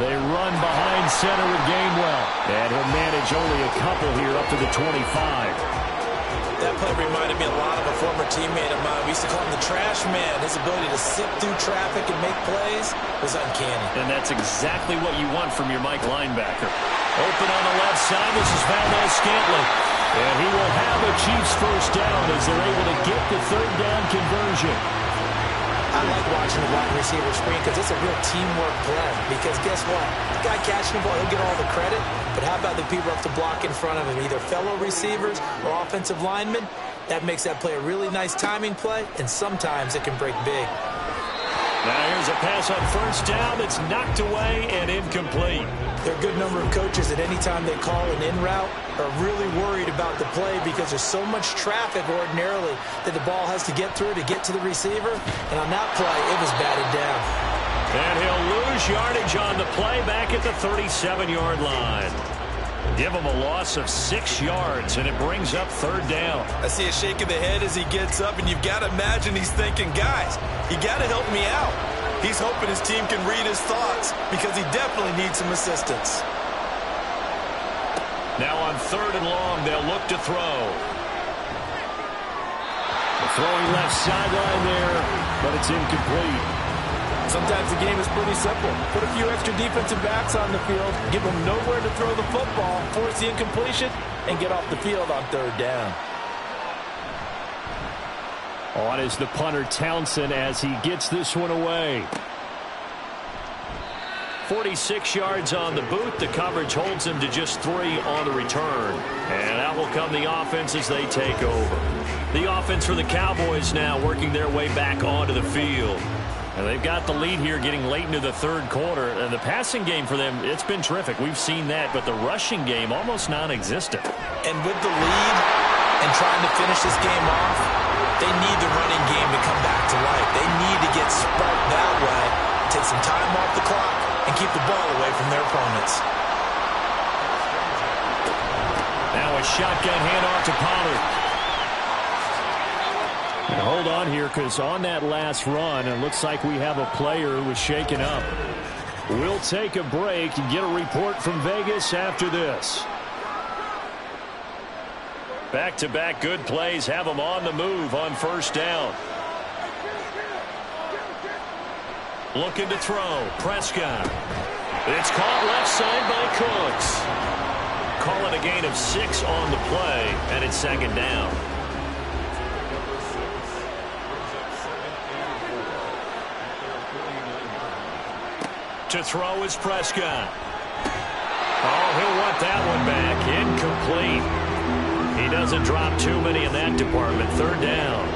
They run behind center with Gainwell. And he'll manage only a couple here up to the 25. That play reminded me a lot of a former teammate of mine. We used to call him the trash man. His ability to sift through traffic and make plays was uncanny. And that's exactly what you want from your Mike linebacker. Open on the left side. This is Valdez-Scantling. And he will have a Chiefs first down as they're able to get the 3rd down conversion. I like watching the wide receiver screen because it's a real teamwork play. Because guess what? The guy catching the ball, he'll get all the credit. But how about the people up to block in front of him, either fellow receivers or offensive linemen? That makes that play a really nice timing play, and sometimes it can break big. Now here's a pass on 1st down that's knocked away and incomplete. There are a good number of coaches that any time they call an in route are really worried about the play because there's so much traffic ordinarily that the ball has to get through to get to the receiver. And on that play, it was batted down. And he'll lose yardage on the play back at the 37-yard line. Give him a loss of 6 yards, and it brings up 3rd down. I see a shake of the head as he gets up, and you've got to imagine he's thinking, guys, you got to help me out. He's hoping his team can read his thoughts because he definitely needs some assistance. Now on 3rd and long, they'll look to throw. The throwing left sideline there, but it's incomplete. Sometimes the game is pretty simple. Put a few extra defensive backs on the field, give them nowhere to throw the football, force the incompletion, and get off the field on 3rd down. On is the punter Townsend as he gets this one away. 46 yards on the boot. The coverage holds him to just 3 on the return. And out will come the offense as they take over. The offense for the Cowboys now working their way back onto the field. And they've got the lead here getting late into the 3rd quarter. And the passing game for them, it's been terrific. We've seen that. But the rushing game almost non-existent. And with the lead and trying to finish this game off, they need the running game to come back to life. They need to get sparked that way, take some time off the clock, and keep the ball away from their opponents. Now a shotgun handoff to Pollard. And hold on here because on that last run, it looks like we have a player who was shaken up. We'll take a break and get a report from Vegas after this. Back-to-back good plays have them on the move on first down. Looking to throw. Prescott. It's caught left side by Cooks. Call it a gain of 6 on the play, and it's second down. To throw is Prescott. Oh, he'll want that one back. Incomplete. He doesn't drop too many in that department. Third down.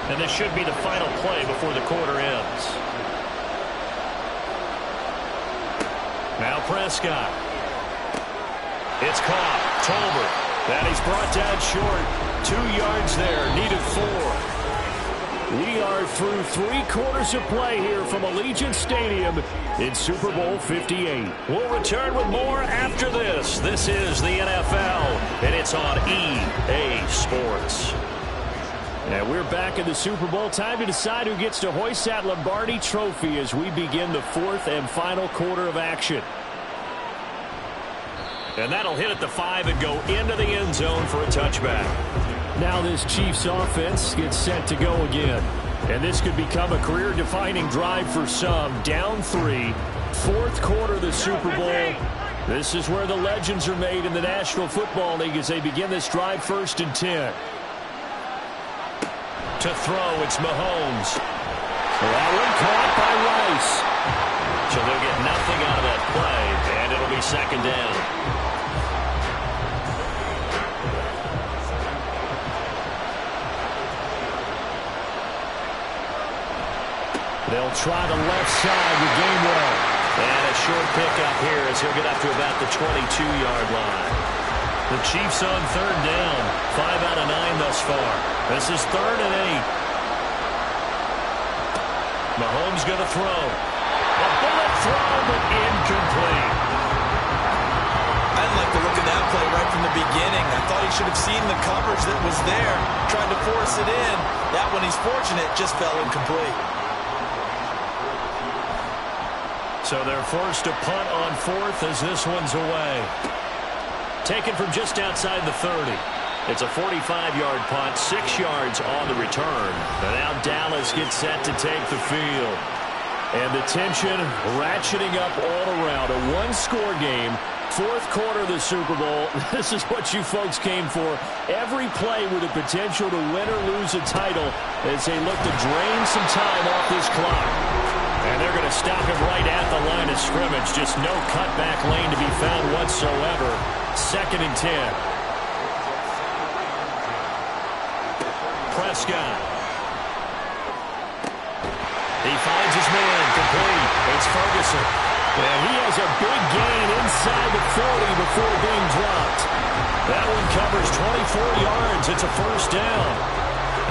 And this should be the final play before the quarter ends. Now Prescott. It's caught. Tolbert. And he's brought down short. 2 yards there. Needed 4. We are through 3 quarters of play here from Allegiant Stadium in Super Bowl 58. We'll return with more after this. This is the NFL, and it's on EA Sports. And we're back in the Super Bowl. Time to decide who gets to hoist that Lombardi Trophy as we begin the 4th and final quarter of action. And that'll hit at the 5 and go into the end zone for a touchback. Now this Chiefs offense gets set to go again. And this could become a career-defining drive for some. Down 3, 4th quarter of the Super Bowl. This is where the legends are made in the National Football League as they begin this drive 1st and 10. To throw, it's Mahomes. That one caught by Rice. So they'll get nothing out of that play, and it'll be second down. They'll try the left side with Gainwell. And a short pickup here as he'll get up to about the 22-yard line. The Chiefs on third down. 5 out of 9 thus far. This is 3rd and 8. Mahomes going to throw. A bullet throw, but incomplete. I didn't like the look of that play right from the beginning. I thought he should have seen the coverage that was there. Tried to force it in. That one, he's fortunate, just fell incomplete. So they're forced to punt on 4th as this one's away. Taken from just outside the 30. It's a 45-yard punt, 6 yards on the return. And now Dallas gets set to take the field. And the tension ratcheting up all around. A 1-score game, 4th quarter of the Super Bowl. This is what you folks came for. Every play with the potential to win or lose a title as they look to drain some time off this clock. And they're going to stop him right at the line of scrimmage. Just no cutback lane to be found whatsoever. 2nd and 10. Prescott. He finds his man. Complete. It's Ferguson. And he has a big gain inside the 40 before being dropped. That one covers 24 yards. It's a first down.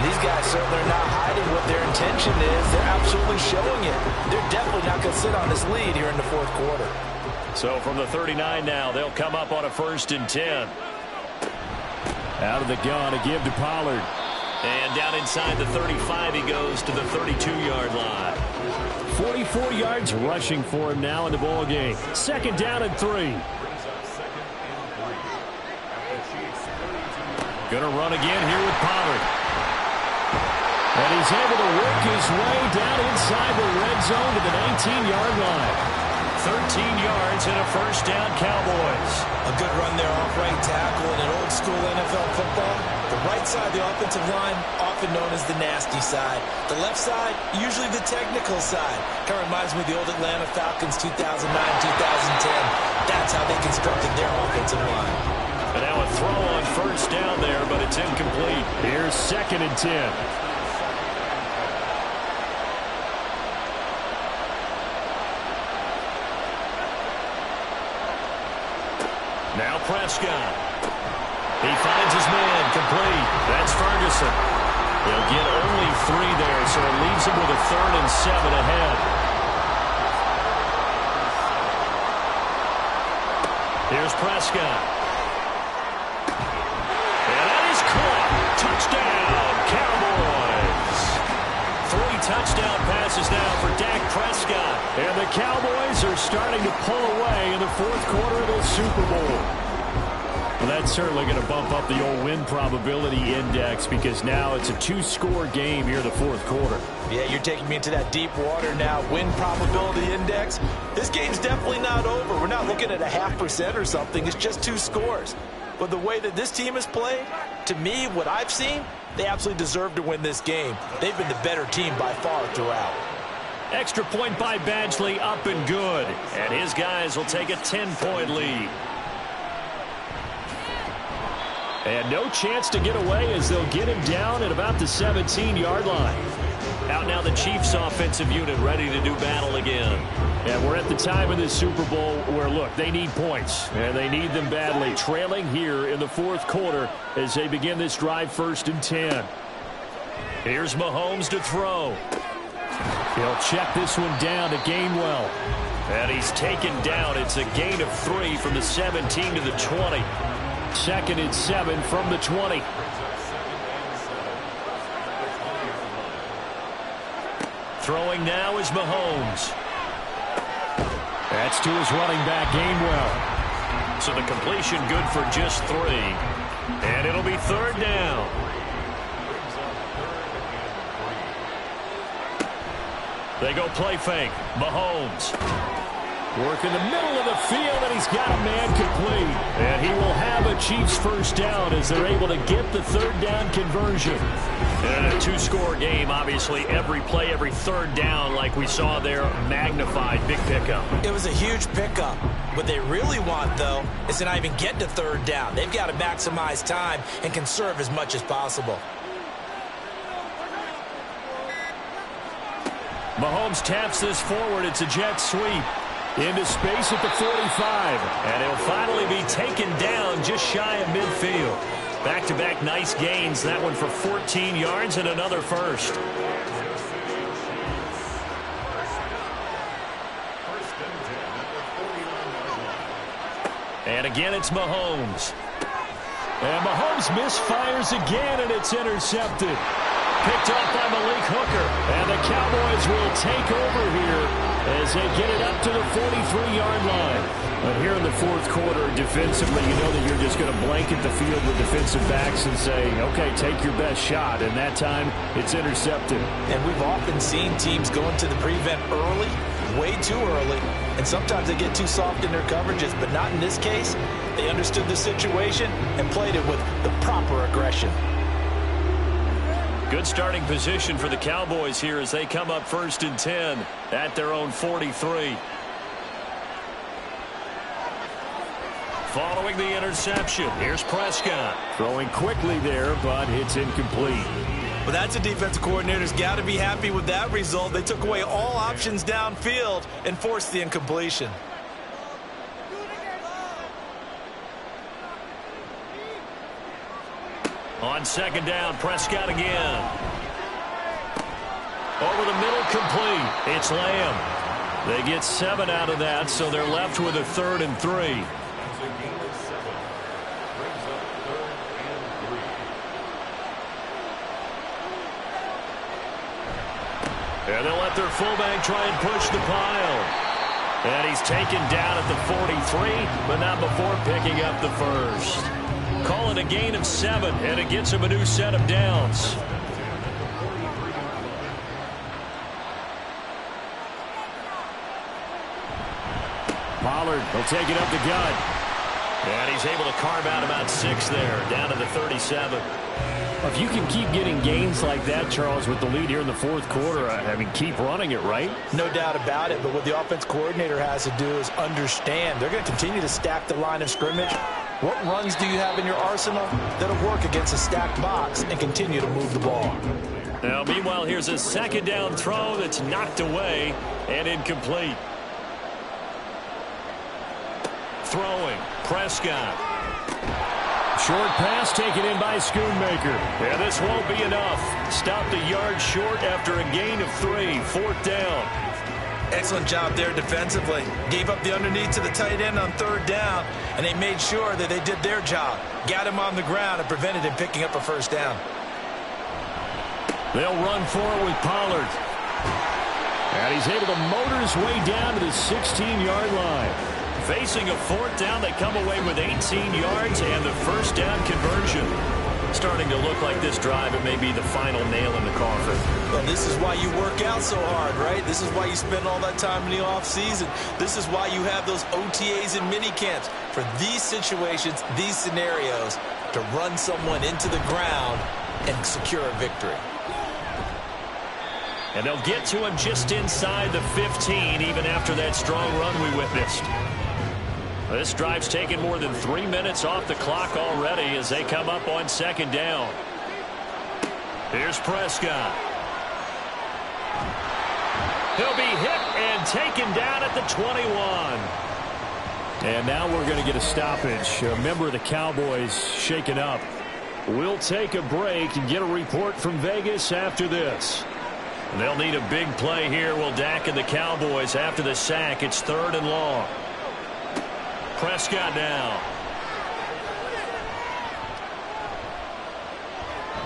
These guys certainly are not hiding what their intention is. They're absolutely showing it. They're definitely not going to sit on this lead here in the 4th quarter. So from the 39 now, they'll come up on a 1st and 10. Out of the gun, a give to Pollard. And down inside the 35, he goes to the 32-yard line. 44 yards rushing for him now in the ball game. 2nd down and 3. Going to run again here with Pollard. And he's able to work his way down inside the red zone to the 19-yard line. 13 yards and a first down, Cowboys. A good run there off right tackle in an old-school NFL football. The right side of the offensive line, often known as the nasty side. The left side, usually the technical side. Kind of reminds me of the old Atlanta Falcons 2009-2010. That's how they constructed their offensive line. And now a throw on first down there, but it's incomplete. Here's 2nd and 10. Now Prescott. He finds his man. Complete. That's Ferguson. He'll get only 3 there, so it leaves him with a 3rd and 7 ahead. Here's Prescott. And that is caught. Touchdown, Cowboys. 3 touchdown passes now for Dak Prescott. And the Cowboys are starting to pull away in the fourth quarter of the Super Bowl. Well, that's certainly going to bump up the old win probability index because now it's a two-score game here in the fourth quarter. Yeah, you're taking me into that deep water now. Win probability index. This game's definitely not over. We're not looking at a 0.5% or something. It's just 2 scores. But the way that this team has played, to me, what I've seen, they absolutely deserve to win this game. They've been the better team by far throughout. Extra point by Badgley, up and good. And his guys will take a 10-point lead. And no chance to get away as they'll get him down at about the 17-yard line. Out now the Chiefs offensive unit ready to do battle again. And we're at the time of this Super Bowl where, look, they need points. And they need them badly. Trailing here in the fourth quarter as they begin this drive 1st and 10. Here's Mahomes to throw. He'll check this one down to Gainwell. And he's taken down. It's a gain of 3 from the 17 to the 20. 2nd and 7 from the 20. Throwing now is Mahomes. That's to his running back, Gainwell. So the completion good for just 3. And it'll be 3rd down. They go play fake. Mahomes. Work in the middle of the field, and he's got a man complete. And he will have a Chiefs first down as they're able to get the 3rd down conversion. And in a 2-score game, obviously, every play, every 3rd down, like we saw there, magnified. Big pickup. It was a huge pickup. What they really want, though, is to not even get to 3rd down. They've got to maximize time and conserve as much as possible. Mahomes taps this forward. It's a jet sweep. Into space at the 45. And he'll finally be taken down just shy of midfield. Back-to-back nice gains. That one for 14 yards and another first. And again, it's Mahomes. And Mahomes misfires again, and it's intercepted. Picked off by Malik Hooker. And the Cowboys will take over here as they get it up to the 43-yard line. But here in the fourth quarter, defensively, you know that you're just going to blanket the field with defensive backs and say, okay, take your best shot. And that time, it's intercepted. And we've often seen teams go into the prevent early, way too early, and sometimes they get too soft in their coverages, but not in this case. They understood the situation and played it with the proper aggression. Good starting position for the Cowboys here as they come up 1st and 10 at their own 43. Following the interception, here's Prescott. Throwing quickly there, but it's incomplete. Well, that's a defensive coordinator's got to be happy with that result. They took away all options downfield and forced the incompletion. On 2nd down, Prescott again. Over the middle, complete. It's Lamb. They get 7 out of that, so they're left with a 3rd and 3. And they'll let their fullback try and push the pile. And he's taken down at the 43, but not before picking up the first. Call it a gain of 7, and it gets him a new set of downs. Pollard will take it up the gut. And he's able to carve out about 6 there, down to the 37. If you can keep getting gains like that, Charles, with the lead here in the fourth quarter, I mean, keep running it, right? No doubt about it, but what the offense coordinator has to do is understand. They're going to continue to stack the line of scrimmage. What runs do you have in your arsenal that'll work against a stacked box and continue to move the ball? Now, meanwhile, here's a 2nd down throw that's knocked away and incomplete. Throwing, Prescott. Short pass taken in by Schoonmaker. And this won't be enough. Stopped a yard short after a gain of 3. 4th down. Excellent job there defensively. Gave up the underneath to the tight end on 3rd down, and they made sure that they did their job. Got him on the ground and prevented him picking up a 1st down. They'll run for it with Pollard. And he's able to motor his way down to the 16-yard line. Facing a fourth down, they come away with 18 yards and the first down conversion. Starting to look like this drive, it may be the final nail in the coffin. Well, this is why you work out so hard, right? This is why you spend all that time in the offseason. This is why you have those OTAs and mini camps. For these situations, these scenarios, to run someone into the ground and secure a victory. And they'll get to him just inside the 15, even after that strong run we witnessed. This drive's taken more than 3 minutes off the clock already as they come up on second down. Here's Prescott. He'll be hit and taken down at the 21. And now we're going to get a stoppage. A member of the Cowboys shaken up. We'll take a break and get a report from Vegas after this. They'll need a big play here. Will Dak and the Cowboys after the sack. It's 3rd and long. Prescott now.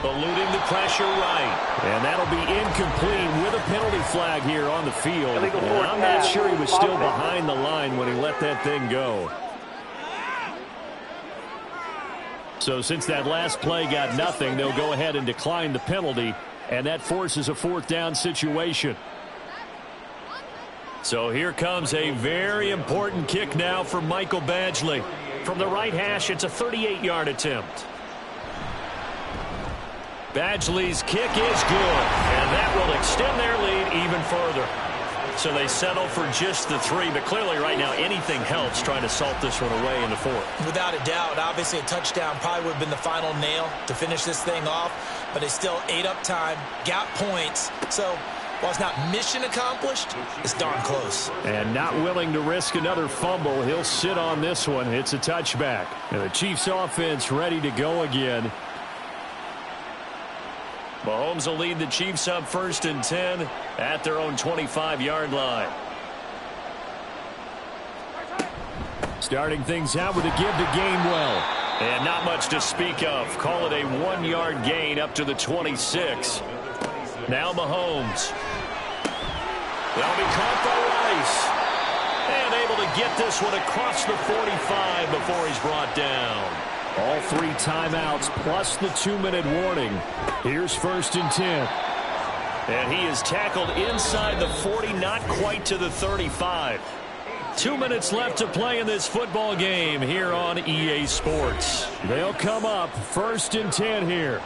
Eluding the pressure right. And that'll be incomplete with a penalty flag here on the field. And I'm not sure he was still behind the line when he let that thing go. So since that last play got nothing, they'll go ahead and decline the penalty. And that forces a 4th down situation. So here comes a very important kick now for Michael Badgley. From the right hash, it's a 38-yard attempt. Badgley's kick is good, and that will extend their lead even further. So they settle for just the 3, but clearly right now anything helps trying to salt this one away in the 4th. Without a doubt, obviously a touchdown probably would have been the final nail to finish this thing off, but they still ate up time, got points, so while it's not mission accomplished, it's darn close. And not willing to risk another fumble, he'll sit on this one. It's a touchback. And the Chiefs offense ready to go again. Mahomes will lead the Chiefs up 1st and 10 at their own 25-yard line. Starting things out with a give to Gainwell. And not much to speak of. Call it a 1-yard gain up to the 26. Now Mahomes. They'll be caught by Rice. And able to get this one across the 45 before he's brought down. All 3 timeouts plus the 2-minute warning. Here's 1st and 10. And he is tackled inside the 40, not quite to the 35. 2 minutes left to play in this football game here on EA Sports. They'll come up 1st and 10 here.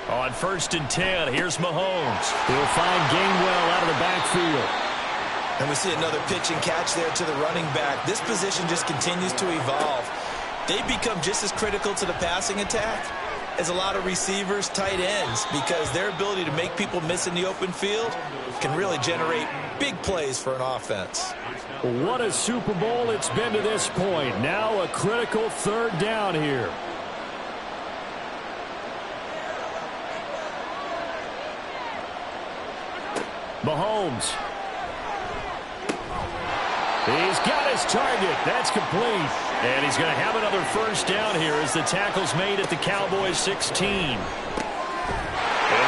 On 1st and 10, here's Mahomes. He'll find Gainwell out of the backfield. And we see another pitch and catch there to the running back. This position just continues to evolve. They become just as critical to the passing attack as a lot of receivers, tight ends, because their ability to make people miss in the open field can really generate big plays for an offense. What a Super Bowl it's been to this point. Now a critical 3rd down here. Mahomes. He's got his target. That's complete. And he's going to have another 1st down here as the tackle's made at the Cowboys 16. And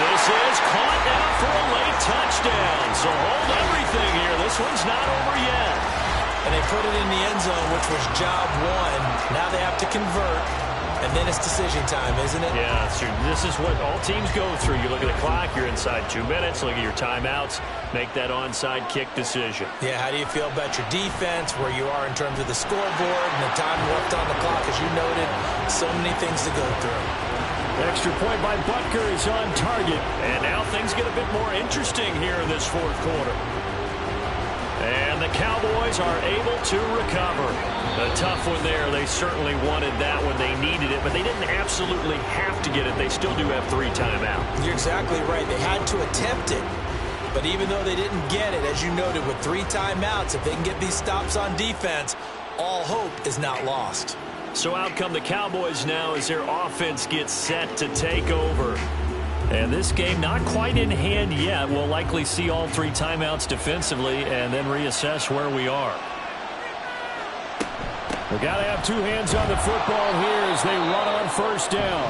this is caught now for a late touchdown. So hold everything here. This one's not over yet. And they put it in the end zone, which was job 1. Now they have to convert. And then it's decision time, isn't it? Yeah, this is what all teams go through. You look at the clock, you're inside 2 minutes, look at your timeouts, make that onside kick decision. Yeah, how do you feel about your defense, where you are in terms of the scoreboard, and the time left on the clock, as you noted, so many things to go through. Extra point by Butker is on target. And now things get a bit more interesting here in this 4th quarter. And the Cowboys are able to recover. A tough one there. They certainly wanted that when they needed it, but they didn't absolutely have to get it. They still do have 3 timeouts. You're exactly right. They had to attempt it. But even though they didn't get it, as you noted, with 3 timeouts, if they can get these stops on defense, all hope is not lost. So out come the Cowboys now as their offense gets set to take over. And this game not quite in hand yet. We'll likely see all 3 timeouts defensively and then reassess where we are. They got to have two hands on the football here as they run on first down.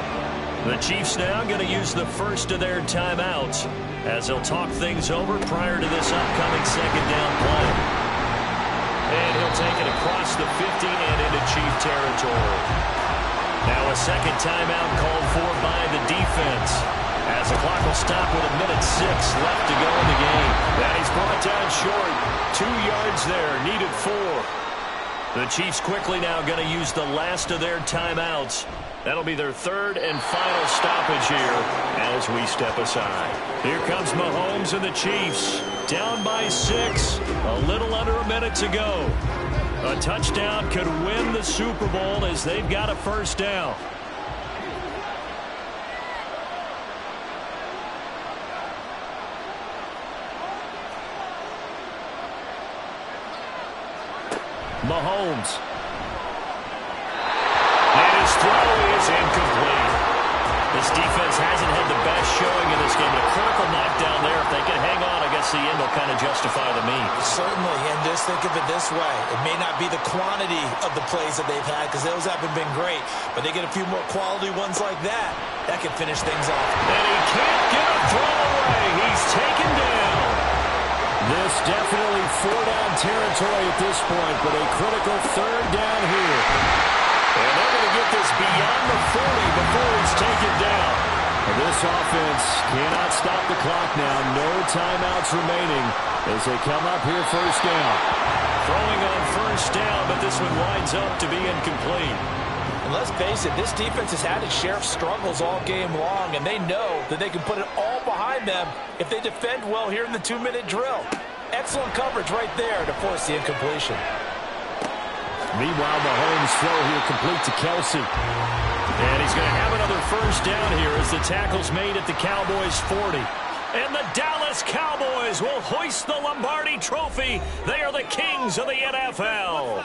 The Chiefs now going to use the first of their timeouts as they'll talk things over prior to this upcoming second down play. And he'll take it across the 50 and into Chief territory. Now a second timeout called for by the defense, as the clock will stop with 1:06 left to go in the game. And he's brought down short. 2 yards there, needed 4. The Chiefs quickly now going to use the last of their timeouts. That'll be their third and final stoppage here as we step aside. Here comes Mahomes and the Chiefs. Down by 6, a little under a minute to go. A touchdown could win the Super Bowl as they've got a first down. Mahomes. And his throw is incomplete. This defense hasn't had the best showing in this game. A critical knockdown there. If they can hang on, I guess the end will kind of justify the means. Certainly, and just think of it this way. It may not be the quantity of the plays that they've had, because those haven't been great, but they get a few more quality ones like that. That can finish things off. And he can't get a throw away. He's taken down. This definitely 4-down territory at this point, but a critical third down here. And they're going to get this beyond the 40 before he's taken down. This offense cannot stop the clock now. No timeouts remaining as they come up here first down. Throwing on first down, but this one winds up to be incomplete. And let's face it, this defense has had its share of struggles all game long, and they know that they can put it all behind them if they defend well here in the 2-minute drill. Excellent coverage right there to force the incompletion. Meanwhile, Mahomes' throw here complete to Kelsey. And he's going to have another first down here as the tackle's made at the Cowboys' 40. And the Dallas Cowboys will hoist the Lombardi Trophy. They are the kings of the NFL.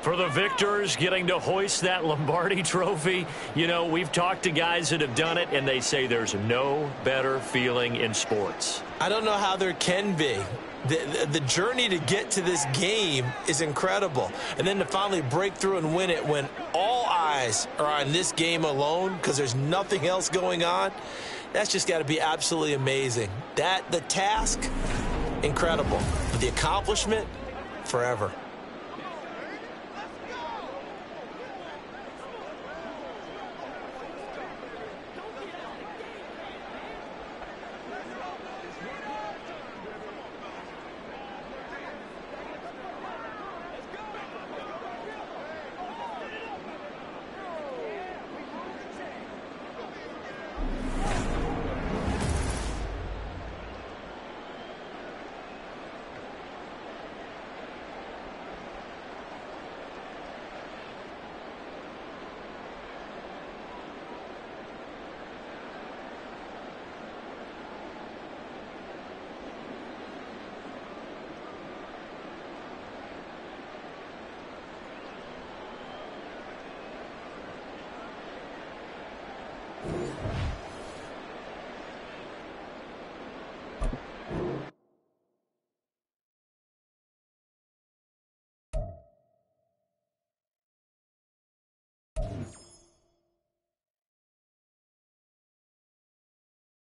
For the victors getting to hoist that Lombardi Trophy, you know, we've talked to guys that have done it, and they say there's no better feeling in sports. I don't know how there can be. The journey to get to this game is incredible. And then to finally break through and win it when all eyes are on this game alone because there's nothing else going on, that's just got to be absolutely amazing. The task, incredible. But the accomplishment, forever.